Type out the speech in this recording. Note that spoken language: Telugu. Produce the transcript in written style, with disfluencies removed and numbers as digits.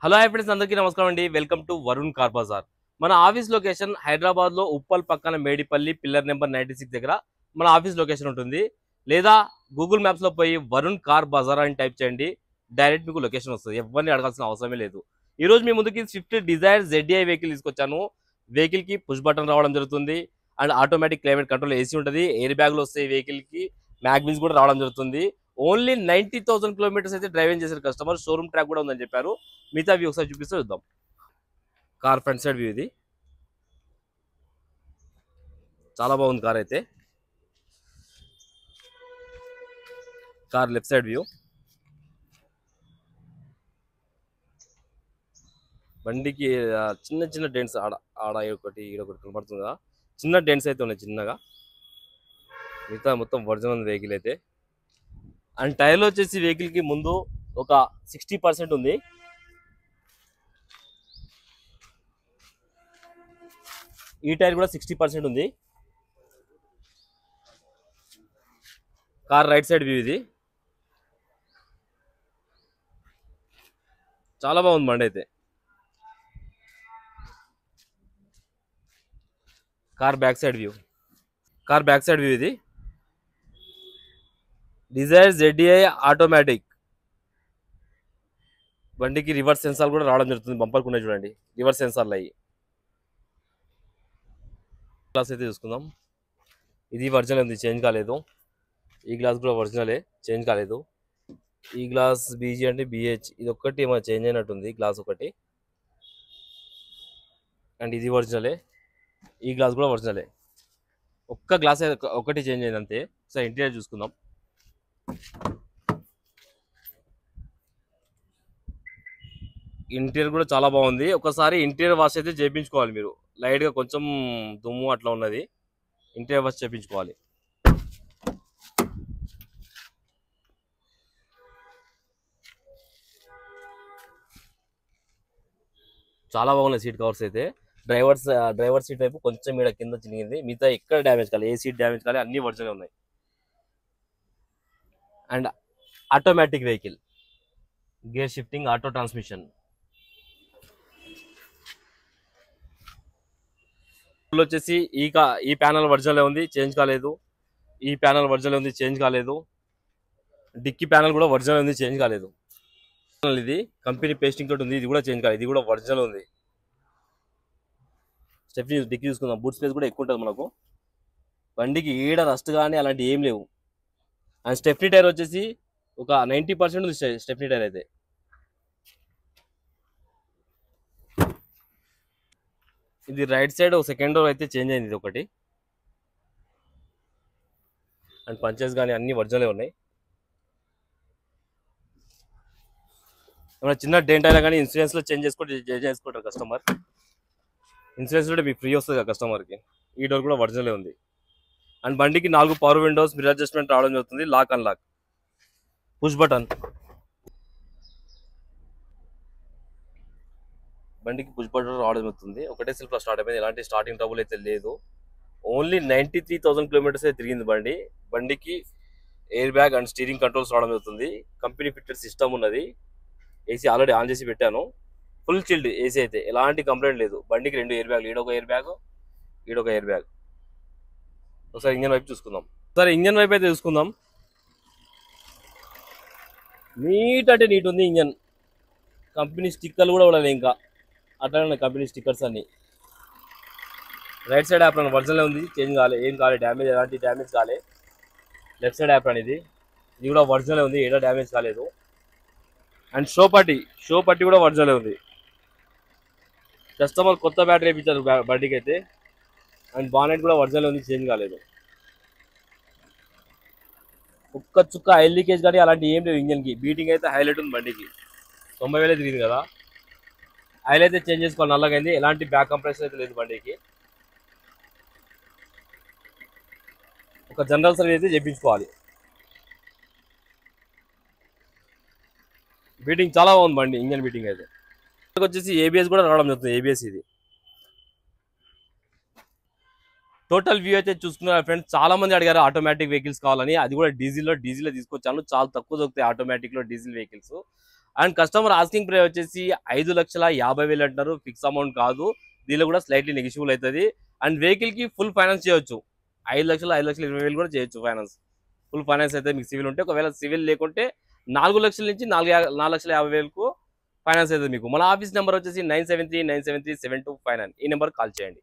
హలో హై ఫ్రెండ్స్, అందరికీ నమస్కారం అండి. Welcome to Varun car Bazar. మన ఆఫీస్ లొకేషన్ హైదరాబాద్లో ఉప్పల్ పక్కన మేడిపల్లి పిల్లర్ నెంబర్ 96 దగ్గర మన ఆఫీస్ లొకేషన్ ఉంటుంది. లేదా గూగుల్ మ్యాప్స్లో పోయి వరుణ్ కార్ బజార్ అని టైప్ చేయండి, డైరెక్ట్ మీకు లొకేషన్ వస్తుంది. ఎవరిని అడగాల్సిన అవసరమే లేదు. ఈరోజు మీ ముందుకి స్విఫ్ట్ డిజైర్ ZDI వెహికల్ తీసుకొచ్చాను. వెహికల్కి పుష్ బటన్ రావడం జరుగుతుంది and automatic climate control AC ఉంటుంది. ఎయిర్ బ్యాగ్లు వస్తాయి. వెహికల్కి మ్యాగ్విల్స్ కూడా రావడం జరుగుతుంది. ఓన్లీ 90,000 కిలోమీటర్స్ అయితే డ్రైవింగ్ చేశారు కస్టమర్. షోరూమ్ ట్రాక్ కూడా ఉందని చెప్పారు. మిగతా వ్యూ ఒకసారి చూపిస్తే చూద్దాం. కార్ ఫ్రంట్ సైడ్ వ్యూ ఇది. చాలా బాగుంది కార్ అయితే. Car left side view. బండికి చిన్న చిన్న డెంట్స్ ఆడ ఆడ ఒకటి ఈడొకటి కనబడుతుంది కదా, చిన్న డెంట్స్ అయితే ఉన్నాయి చిన్నగా. మిగతా మొత్తం ఒరిజినల్ వెహికల్ అయితే. అండ్ టైర్లో వచ్చేసి వెహికల్కి ముందు ఒక 60% ఉంది. ఈ టైర్ కూడా 60% ఉంది. కార్ రైట్ సైడ్ వ్యూ ఇది. చాలా బాగుంది బండి అయితే. Car back side view. Car back side view ఇది. Dzire ZDI automatic. బండికి రివర్స్ సెన్సార్ కూడా రావడం జరుగుతుంది. బంపర్కి ఉన్నాయి చూడండి రివర్స్ సెన్సార్లు అయ్యి. గ్లాస్ అయితే చూసుకుందాం. ఇది ఒరిజినల్ ఉంది, చేంజ్ కాలేదు. ఈ గ్లాస్ కూడా ఒరిజినలే, చేంజ్ కాలేదు. ఈ గ్లాస్ BG అంటే BH, ఇది ఒక్కటి ఏమైనా చేంజ్ అయినట్టుంది గ్లాస్ ఒకటి. అండ్ ఇది ఒరిజినలే, ఈ గ్లాస్ కూడా ఒరిజినలే. ఒక్క గ్లాస్ ఒకటి చేంజ్ అయింది అంతే. ఒకసారి ఇంటీరియర్ చూసుకుందాం. ఇంటీరియర్ కూడా చాలా బాగుంది. ఒకసారి ఇంటీరియర్ వాష్ అయితే చేయించుకోవాలి మీరు. లైట్గా కొంచెం దుమ్ము అట్లా ఉన్నది, ఇంటీరియర్ వాష్ చేయించుకోవాలి. చాలా బాగున్నాయి సీట్ కవర్స్ అయితే. డ్రైవర్ సీట్ వైపు కొంచెం ఇక్కడ కింద చినిగింది, మిగతా ఎక్కడ డ్యామేజ్ కాలేదు. ఏ సీట్ డ్యామేజ్ కాలేదు, అన్ని ఒరిజినల్ ఉన్నాయి. And automatic vehicle, gear shifting, auto transmission. వచ్చేసి ఈ ప్యానల్ ఒరిజినల్ ఉంది, చేంజ్ కాలేదు. ఈ ప్యానల్ ఒరిజినల్ ఉంది, చేంజ్ కాలేదు. డిక్కీ ప్యానల్ కూడా ఒరిజినల్ ఉంది, చేంజ్ కాలేదు. ఇది కంపెనీ పేస్టింగ్ తోటి ఉంది, ఇది కూడా చేంజ్ కాలేదు, ఇది కూడా ఒరిజినల్ ఉంది. స్టెఫ్నీ డిక్కీ చూసుకుందాం. బూట్ స్పేస్ కూడా ఎక్కువ ఉంటుంది మనకు. బండికి ఈడ రస్ట్ కానీ అలాంటి ఏం లేవు. అండ్ స్టెఫ్నీ టైర్ వచ్చేసి ఒక 90% ఉంది స్టెఫ్నీ టైర్ అయితే. ఇది రైట్ సైడ్ ఒక సెకండ్ డోర్ అయితే చేంజ్ అయింది ఇది ఒకటి. అండ్ పంచెస్ కానీ అన్ని ఒరిజినలే ఉన్నాయి. ఏమైనా చిన్న డెంట్ అయినా కానీ ఇన్సూరెన్స్లో చేంజ్ చేసుకుంటారు కస్టమర్. ఇన్సూరెన్స్ కూడా మీకు ఫ్రీ వస్తుంది కదా కస్టమర్కి. ఈ డోర్ కూడా ఒరిజినలే ఉంది. అండ్ బండికి 4 పవర్ విండోస్, మిర్రర్ అడ్జస్ట్మెంట్ రావడం జరుగుతుంది. Lock unlock, push button. బండికి పుష్ బటన్ రావడం జరుగుతుంది. ఒకటే సెల్ఫ్లో స్టార్ట్ అయిపోయింది, ఎలాంటి స్టార్టింగ్ ట్రబుల్ అయితే లేదు. ఓన్లీ 93,000 కిలోమీటర్స్ అయితే తిరిగింది బండి. బండికి air bag and steering controls రావడం జరుగుతుంది. కంపెనీ ఫిట్టెడ్ సిస్టమ్ ఉన్నది. ఏసీ ఆల్రెడీ ఆన్ చేసి పెట్టాను. ఫుల్ చిల్డ్ ఏసీ అయితే, ఎలాంటి కంప్లైంట్ లేదు. బండికి 2 ఎయిర్ బ్యాగ్లు, ఈడొక ఎయిర్ బ్యాగ్, ఈడొక ఎయిర్ బ్యాగ్. ఒకసారి ఇంజన్ వైపు చూసుకుందాం. ఒకసారి ఇంజన్ వైపు అయితే చూసుకుందాం. నీట్ అంటే నీట్ ఉంది ఇంజన్. కంపెనీ స్టిక్కర్లు కూడా ఉండలేదు ఇంకా, అట్లానే ఉన్నాయి కంపెనీ స్టిక్కర్స్ అన్ని. రైట్ సైడ్ యాప్రాన్ ఒరిజినల్ ఉంది, చేంజ్ కాలే, ఏం కాలే, డ్యామేజ్ ఎలాంటి డ్యామేజ్ కాలే. లెఫ్ట్ సైడ్ యాప్రాన్ ఇది కూడా ఒరిజినల్ ఉంది, ఏదో డ్యామేజ్ కాలేదు. అండ్ షో పట్టి కూడా ఒరిజినల్ ఉంది. కస్టమర్ కొత్త బ్యాటరీ వేయించారు బండికి అయితే. అండ్ బానెట్ కూడా ఒరిజినల్ ఉంది, చేంజ్ కాలేదు. ఒక్క చుక్క ఆయిల్ లీకేజ్ కానీ అలాంటి ఏం లేవు ఇంజన్కి. బీటింగ్ అయితే హైలైట్ ఉంది బండికి. 90,000 తిరిగింది కదా. ఆయిల్ అయితే చేంజ్ చేసుకోవాలి, నల్లగైంది. ఎలాంటి బ్యాక్ కంప్రెషన్ అయితే లేదు బండికి. ఒక జనరల్ సర్వీస్ అయితే చేయించుకోవాలి. బీటింగ్ చాలా బాగుంది బండి, ఇంజన్ బీటింగ్ అయితే. వచ్చేసి ABS కూడా రావడం జరుగుతుంది. ABS ఇది. టోటల్ వ్యూ అయితే చూసుకున్నారు ఫ్రెండ్స్. చాలా మంది అడిగారు ఆటోమేటిక్ వెహికల్స్ కావాలని. అది కూడా డీజిల్లో తీసుకొచ్చాను. చాలా తక్కువ దొరుకుతాయి ఆటోమేటిక్లో diesel vehicles. And customer asking price వచ్చేసి 5,50,000 అంటారు, ఫిక్స్ అమౌంట్ కాదు. దీనిలో కూడా స్లైట్లీ నెగిషియబుల్ అవుతుంది. అండ్ వెహికల్ కి ఫుల్ ఫైనాన్స్ చేయొచ్చు, 5,00,000 5,20,000 కూడా చేయొచ్చు ఫైనాన్స్. ఫుల్ ఫైనాన్స్ అయితే మీకు సివిల్ ఉంటే, ఒకవేళ సివిల్ లేకుంటే 4,00,000 నుంచి 4,50,000కు ఫైనాన్స్ అవుతుంది మీకు. మన ఆఫీస్ నెంబర్ వచ్చేసి 973973729 ఈ నెంబర్ కాల్ చేయండి.